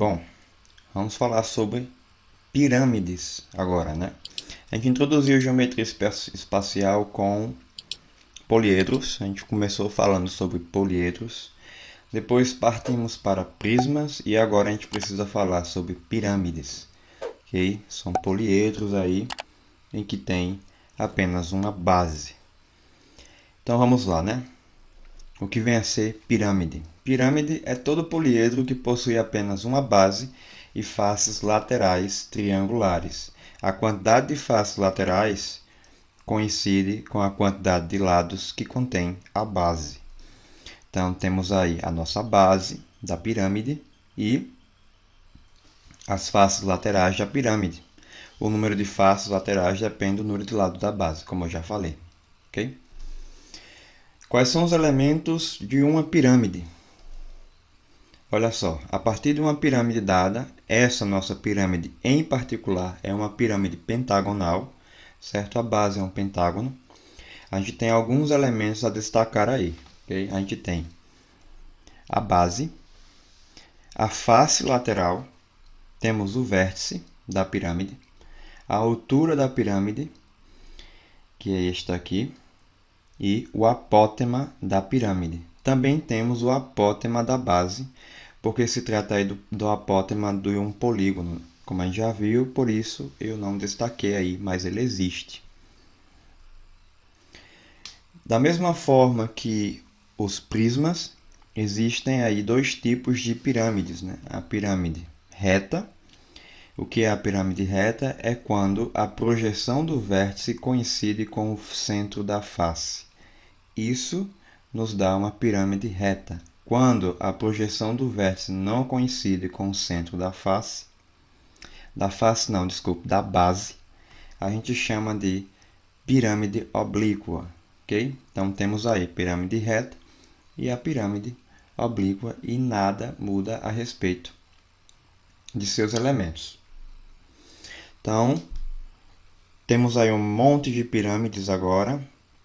Bom, vamos falar sobre pirâmides agora, né? A gente introduziu geometria espacial com poliedros. A gente começou falando sobre poliedros. Depois partimos para prismas e agora a gente precisa falar sobre pirâmides. Ok? São poliedros aí em que tem apenas uma base. Então vamos lá, né? O que vem a ser pirâmide? Pirâmide é todo poliedro que possui apenas uma base e faces laterais triangulares. A quantidade de faces laterais coincide com a quantidade de lados que contém a base. Então temos aí a nossa base da pirâmide e as faces laterais da pirâmide. O número de faces laterais depende do número de lados da base, como eu já falei. Ok? Quais são os elementos de uma pirâmide? Olha só, a partir de uma pirâmide dada, essa nossa pirâmide em particular é uma pirâmide pentagonal, certo? A base é um pentágono. A gente tem alguns elementos a destacar aí, ok? A gente tem a base, a face lateral, temos o vértice da pirâmide, a altura da pirâmide, que é este aqui, e o apótema da pirâmide. Também temos o apótema da base, porque se trata aí do apótema de um polígono. Como a gente já viu, por isso eu não destaquei aí, mas ele existe. Da mesma forma que os prismas, existem aí dois tipos de pirâmides, né? A pirâmide reta. O que é a pirâmide reta? É quando a projeção do vértice coincide com o centro da face. Isso nos dá uma pirâmide reta. Quando a projeção do vértice não coincide com o centro da base, a gente chama de pirâmide oblíqua, ok? Então temos aí pirâmide reta e a pirâmide oblíqua e nada muda a respeito de seus elementos. Então, temos aí um monte de pirâmides agora,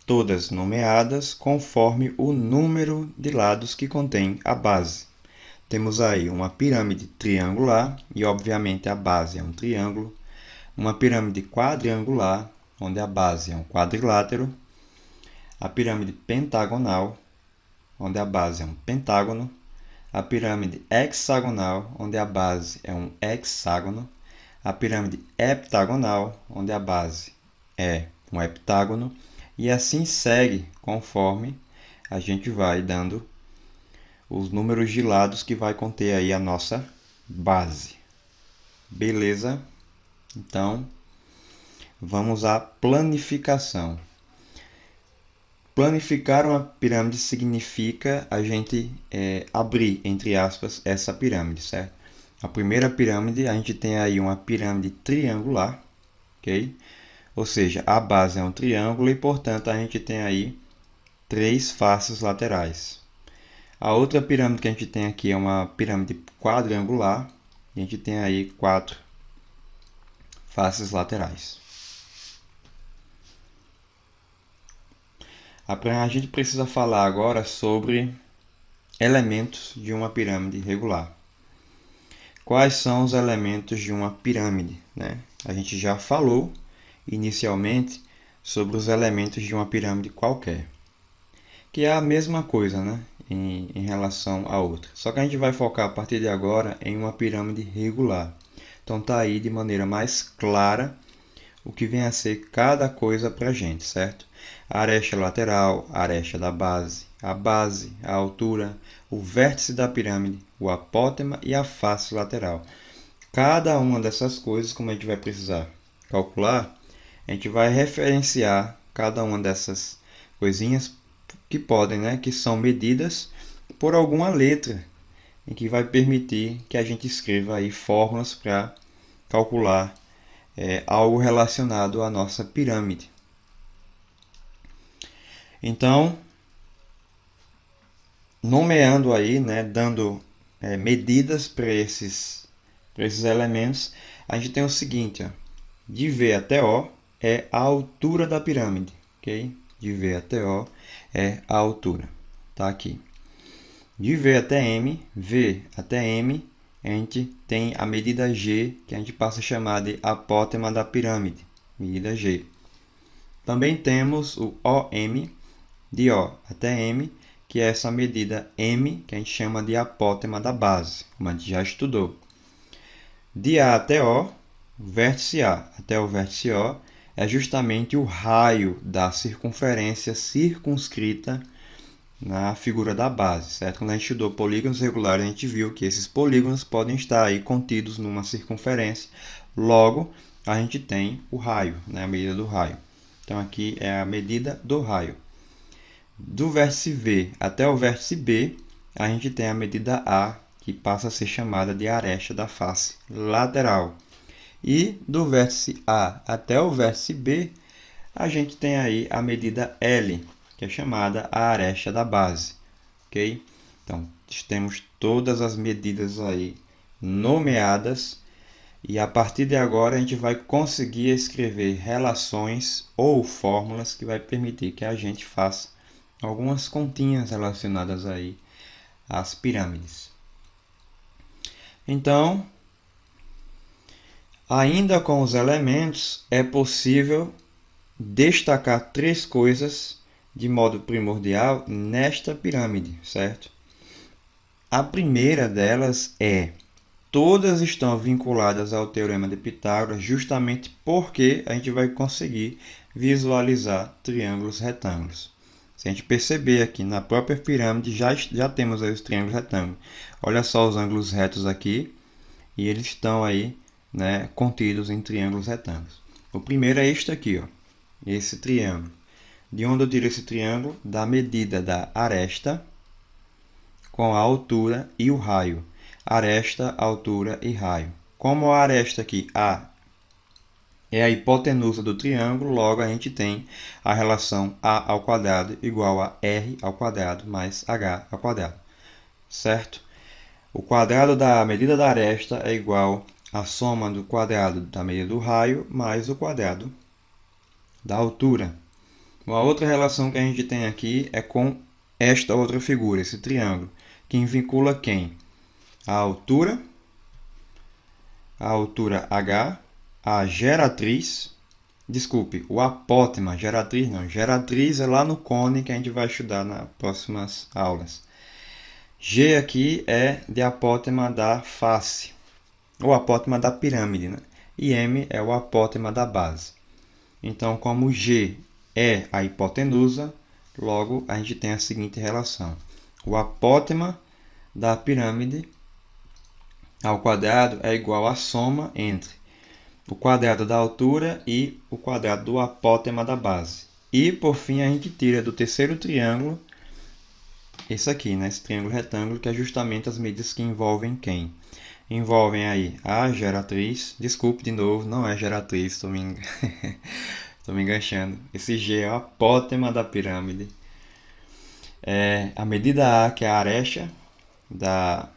todas nomeadas conforme o número de lados que contém a base. Temos aí uma pirâmide triangular, e obviamente a base é um triângulo, uma pirâmide quadrangular, onde a base é um quadrilátero, a pirâmide pentagonal, onde a base é um pentágono, a pirâmide hexagonal, onde a base é um hexágono, a pirâmide heptagonal, onde a base é um heptágono, e assim segue conforme a gente vai dando os números de lados que vai conter aí a nossa base. Beleza? Então, vamos à planificação. Planificar uma pirâmide significa a gente abrir, entre aspas, essa pirâmide, certo? A primeira pirâmide, a gente tem aí uma pirâmide triangular, ok? Ou seja, a base é um triângulo e, portanto, a gente tem aí 3 faces laterais. A outra pirâmide que a gente tem aqui é uma pirâmide quadrangular. E a gente tem aí 4 faces laterais. A gente precisa falar agora sobre elementos de uma pirâmide regular. Quais são os elementos de uma pirâmide, né? A gente já falou inicialmente sobre os elementos de uma pirâmide qualquer, que é a mesma coisa, né? Em relação a outra. Só que a gente vai focar a partir de agora em uma pirâmide regular. Então tá aí de maneira mais clara o que vem a ser cada coisa para a gente, certo? A aresta lateral, a aresta da base, a altura, o vértice da pirâmide, o apótema e a face lateral. Cada uma dessas coisas, como a gente vai precisar calcular, a gente vai referenciar cada uma dessas coisinhas que podem, né, que são medidas por alguma letra, em que vai permitir que a gente escreva aí fórmulas para calcular algo relacionado à nossa pirâmide. Então, nomeando aí, né, dando medidas para esses elementos, a gente tem o seguinte, ó, de V até O é a altura da pirâmide, ok? De V até O é a altura, tá aqui. De V até M a gente tem a medida G, que a gente passa a chamar de apótema da pirâmide, medida G. Também temos o OM, de O até M, que é essa medida M, que a gente chama de apótema da base, como a gente já estudou. De A até O, vértice A até o vértice O, é justamente o raio da circunferência circunscrita na figura da base, certo? Quando a gente estudou polígonos regulares, a gente viu que esses polígonos podem estar aí contidos numa circunferência. Logo, a gente tem o raio, né? A medida do raio. Então, aqui é a medida do raio. Do vértice V até o vértice B, a gente tem a medida A, que passa a ser chamada de aresta da face lateral. E do vértice A até o vértice B, a gente tem aí a medida L, que é chamada a aresta da base. Ok? Então, temos todas as medidas aí nomeadas. E a partir de agora a gente vai conseguir escrever relações ou fórmulas que vai permitir que a gente faça algumas continhas relacionadas aí às pirâmides. Então, ainda com os elementos, é possível destacar três coisas de modo primordial nesta pirâmide, certo? A primeira delas é: todas estão vinculadas ao Teorema de Pitágoras, justamente porque a gente vai conseguir visualizar triângulos retângulos. Se a gente perceber aqui na própria pirâmide, já temos aí os triângulos retângulos. Olha só os ângulos retos aqui, e eles estão aí, né, contidos em triângulos retângulos. O primeiro é este aqui, ó, esse triângulo. De onde eu tiro esse triângulo? Da medida da aresta com a altura e o raio. Aresta, altura e raio. Como a aresta aqui, A, é a hipotenusa do triângulo, logo a gente tem a relação A ao quadrado igual a R ao quadrado mais H ao quadrado. Certo? O quadrado da medida da aresta é igual à soma do quadrado da medida do raio mais o quadrado da altura. Uma outra relação que a gente tem aqui é com esta outra figura, esse triângulo, que vincula quem? A altura H, a geratriz, desculpe, o apótema, geratriz não, geratriz é lá no cone que a gente vai estudar nas próximas aulas. G aqui é de apótema da face, ou apótema da pirâmide, né? E M é o apótema da base. Então, como G é a hipotenusa, logo a gente tem a seguinte relação: o apótema da pirâmide ao quadrado é igual à soma entre o quadrado da altura e o quadrado do apótema da base. E, por fim, a gente tira do terceiro triângulo esse aqui, né? Esse triângulo retângulo, que é justamente as medidas que envolvem quem? Envolvem aí a geratriz. Desculpe de novo, não é geratriz, estou me enganchando. Esse G é o apótema da pirâmide. A medida A, que é a aresta da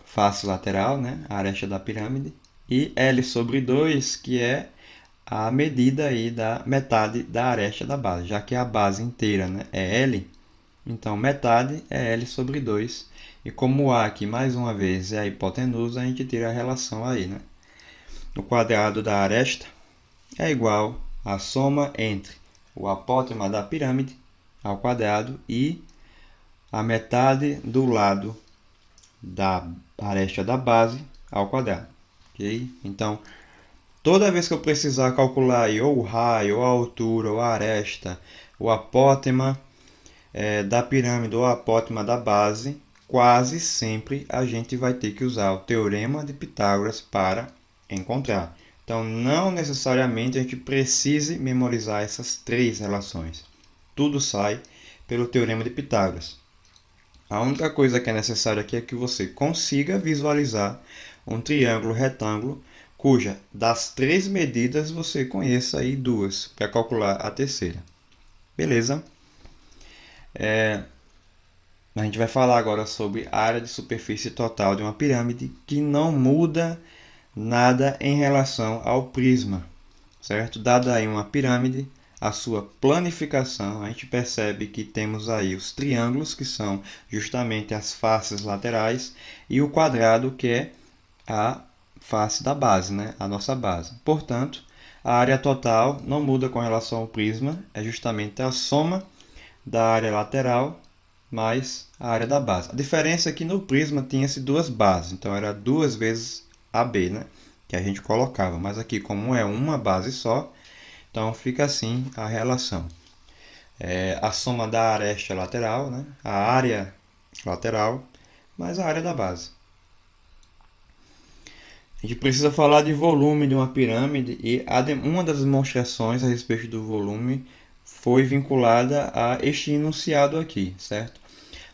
face lateral, né? A aresta da pirâmide. E L sobre 2, que é a medida aí da metade da aresta da base. Já que a base inteira, né, é L, então metade é L sobre 2. E como A aqui, mais uma vez, é a hipotenusa, a gente tira a relação aí, né? O quadrado da aresta é igual à soma entre o apótema da pirâmide ao quadrado e a metade do lado da aresta da base ao quadrado. Okay? Então, toda vez que eu precisar calcular aí, ou o raio, ou a altura, ou a aresta, o apótema da pirâmide ou a apótema da base, quase sempre a gente vai ter que usar o Teorema de Pitágoras para encontrar. Então, não necessariamente a gente precise memorizar essas três relações. Tudo sai pelo Teorema de Pitágoras. A única coisa que é necessária aqui é que você consiga visualizar um triângulo retângulo cuja das três medidas você conheça aí duas para calcular a terceira. Beleza? A gente vai falar agora sobre a área de superfície total de uma pirâmide que não muda nada em relação ao prisma, certo? Dada aí uma pirâmide, a sua planificação, a gente percebe que temos aí os triângulos, que são justamente as faces laterais, e o quadrado, que é a face da base, né? A nossa base. Portanto, a área total não muda com relação ao prisma, é justamente a soma da área lateral mais a área da base. A diferença é que no prisma tinha-se duas bases, então era 2 vezes AB, né? Que a gente colocava, mas aqui como é uma base só, então fica assim a relação. A soma da aresta lateral, né? A área lateral mais a área da base. A gente precisa falar de volume de uma pirâmide e uma das demonstrações a respeito do volume foi vinculada a este enunciado aqui, certo?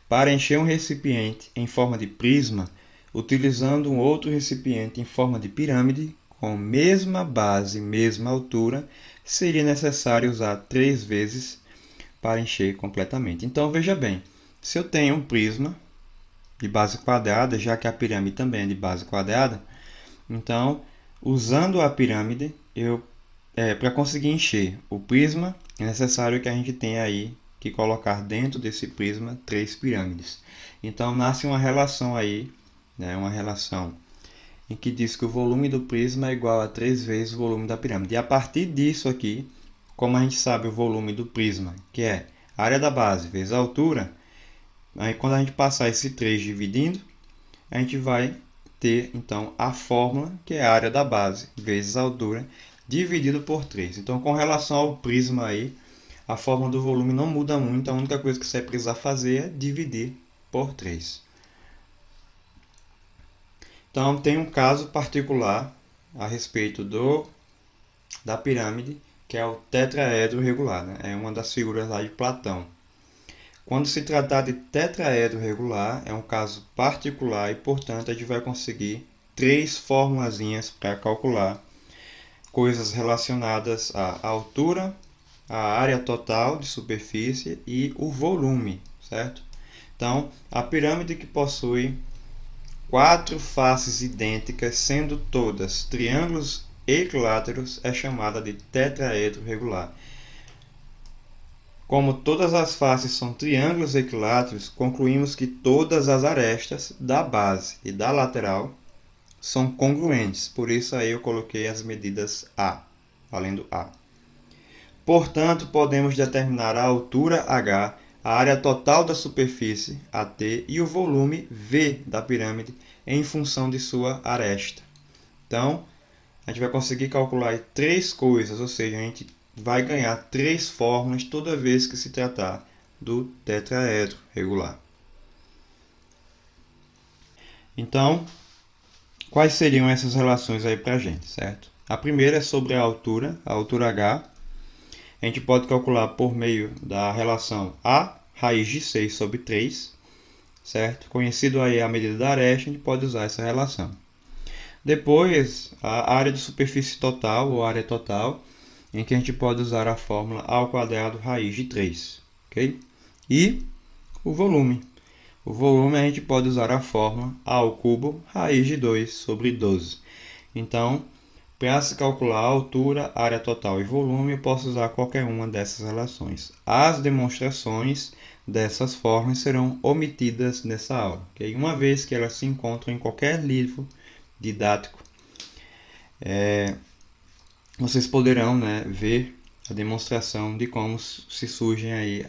Para encher um recipiente em forma de prisma, utilizando um outro recipiente em forma de pirâmide, com mesma base e mesma altura, seria necessário usar 3 vezes para encher completamente. Então veja bem, se eu tenho um prisma de base quadrada, já que a pirâmide também é de base quadrada, então, usando a pirâmide, para conseguir encher o prisma, é necessário que a gente tenha aí que colocar dentro desse prisma 3 pirâmides. Então, nasce uma relação aí, né, uma relação em que diz que o volume do prisma é igual a 3 vezes o volume da pirâmide. E a partir disso aqui, como a gente sabe o volume do prisma, que é a área da base vezes a altura, aí quando a gente passar esse 3 dividindo, a gente vai ter então a fórmula, que é a área da base vezes a altura, dividido por 3. Então, com relação ao prisma aí, a fórmula do volume não muda muito, a única coisa que você vai precisar fazer é dividir por 3. Então, tem um caso particular a respeito da pirâmide, que é o tetraedro regular, né? É uma das figuras lá de Platão. Quando se tratar de tetraedro regular, é um caso particular e, portanto, a gente vai conseguir 3 formulazinhas para calcular coisas relacionadas à altura, à área total de superfície e o volume, certo? Então, a pirâmide que possui 4 faces idênticas, sendo todas triângulos equiláteros, é chamada de tetraedro regular. Como todas as faces são triângulos equiláteros, concluímos que todas as arestas da base e da lateral são congruentes. Por isso aí eu coloquei as medidas A, valendo A. Portanto, podemos determinar a altura H, a área total da superfície, AT, e o volume V da pirâmide em função de sua aresta. Então, a gente vai conseguir calcular 3 coisas, ou seja, a gente vai ganhar 3 fórmulas toda vez que se tratar do tetraedro regular. Então, quais seriam essas relações aí para a gente, certo? A primeira é sobre a altura H. A gente pode calcular por meio da relação A raiz de 6 sobre 3, certo? Conhecido aí a medida da aresta, a gente pode usar essa relação. Depois, a área de superfície total, ou área total, em que a gente pode usar a fórmula A ao quadrado raiz de 3. Okay? E o volume. O volume a gente pode usar a fórmula A ao cubo raiz de 2 sobre 12. Então, para se calcular a altura, área total e volume, eu posso usar qualquer uma dessas relações. As demonstrações dessas fórmulas serão omitidas nessa aula, okay? Uma vez que elas se encontram em qualquer livro didático, vocês poderão, né, ver a demonstração de como se surgem aí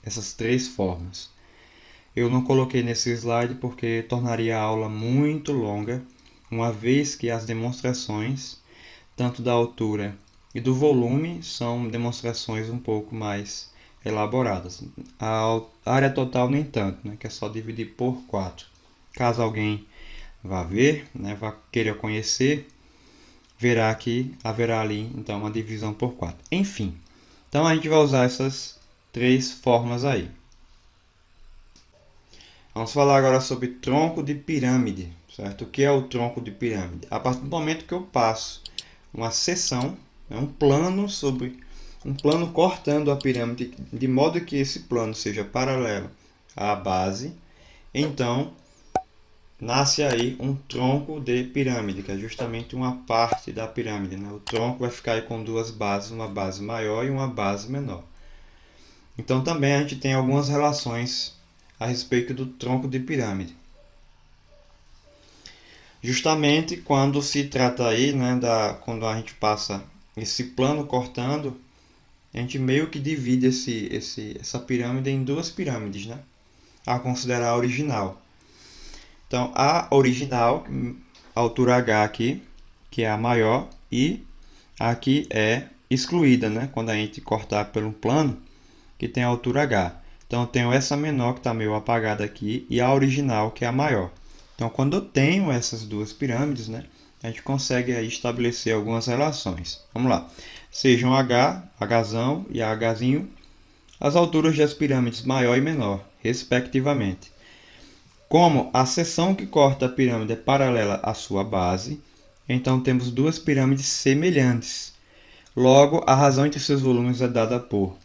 essas 3 formas. Eu não coloquei nesse slide porque tornaria a aula muito longa, uma vez que as demonstrações, tanto da altura e do volume, são demonstrações um pouco mais elaboradas. A área total nem tanto, né, que é só dividir por 4. Caso alguém vá ver, né, vá querer conhecer, verá que haverá ali então uma divisão por 4. Enfim, então a gente vai usar essas 3 formas aí. Vamos falar agora sobre tronco de pirâmide, certo? O que é o tronco de pirâmide? A partir do momento que eu passo uma seção, um plano cortando a pirâmide de modo que esse plano seja paralelo à base, então nasce aí um tronco de pirâmide, que é justamente uma parte da pirâmide, né? O tronco vai ficar aí com 2 bases, uma base maior e uma base menor. Então também a gente tem algumas relações a respeito do tronco de pirâmide. Justamente quando se trata aí, né, quando a gente passa esse plano cortando, a gente meio que divide essa pirâmide em duas pirâmides, né? A considerar a original. Então, a original, a altura H aqui, que é a maior, e aqui é excluída, né? Quando a gente cortar pelo plano, que tem a altura H. Então, eu tenho essa menor, que está meio apagada aqui, e a original, que é a maior. Então, quando eu tenho essas duas pirâmides, né, a gente consegue aí estabelecer algumas relações. Vamos lá. Sejam H, Hzão e Hzinho, as alturas das pirâmides maior e menor, respectivamente. Como a seção que corta a pirâmide é paralela à sua base, então temos duas pirâmides semelhantes. Logo, a razão entre seus volumes é dada por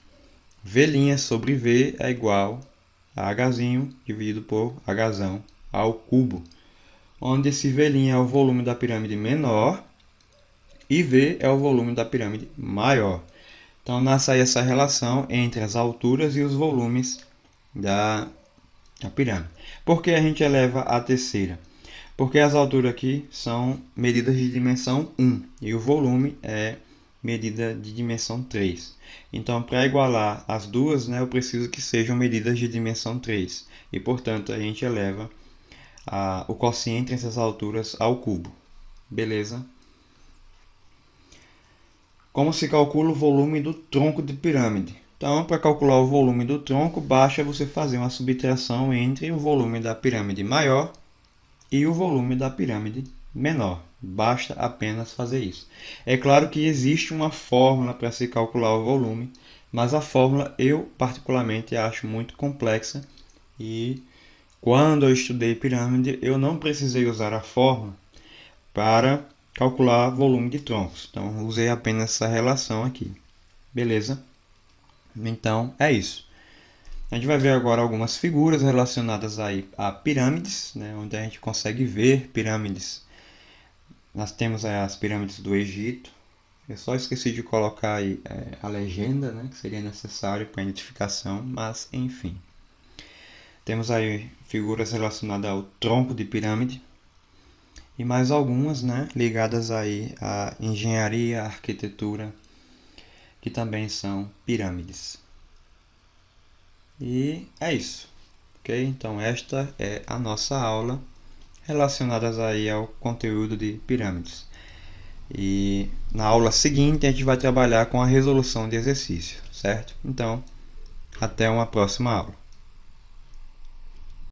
V' sobre V é igual a Hzinho dividido por Hzão ao cubo, onde esse V' é o volume da pirâmide menor e V é o volume da pirâmide maior. Então, nasce aí essa relação entre as alturas e os volumes da pirâmide. Por que a gente eleva a terceira? Porque as alturas aqui são medidas de dimensão 1 e o volume é medida de dimensão 3. Então, para igualar as duas, né, eu preciso que sejam medidas de dimensão 3. E, portanto, a gente eleva o quociente entre essas alturas ao cubo. Beleza? Como se calcula o volume do tronco de pirâmide? Então, para calcular o volume do tronco, basta você fazer uma subtração entre o volume da pirâmide maior e o volume da pirâmide menor. Basta apenas fazer isso. É claro que existe uma fórmula para se calcular o volume, mas a fórmula eu particularmente acho muito complexa e quando eu estudei pirâmide eu não precisei usar a fórmula para calcular volume de troncos. Então usei apenas essa relação aqui. Beleza? Então é isso. A gente vai ver agora algumas figuras relacionadas aí a pirâmides, né, onde a gente consegue ver pirâmides. Nós temos as pirâmides do Egito. Eu só esqueci de colocar aí a legenda, né, que seria necessário para a identificação, mas enfim. Temos aí figuras relacionadas ao tronco de pirâmide e mais algumas, né, ligadas aí à engenharia, à arquitetura, que também são pirâmides. E é isso, ok? Então esta é a nossa aula relacionadas aí ao conteúdo de pirâmides. E na aula seguinte a gente vai trabalhar com a resolução de exercício, certo? Então, até uma próxima aula.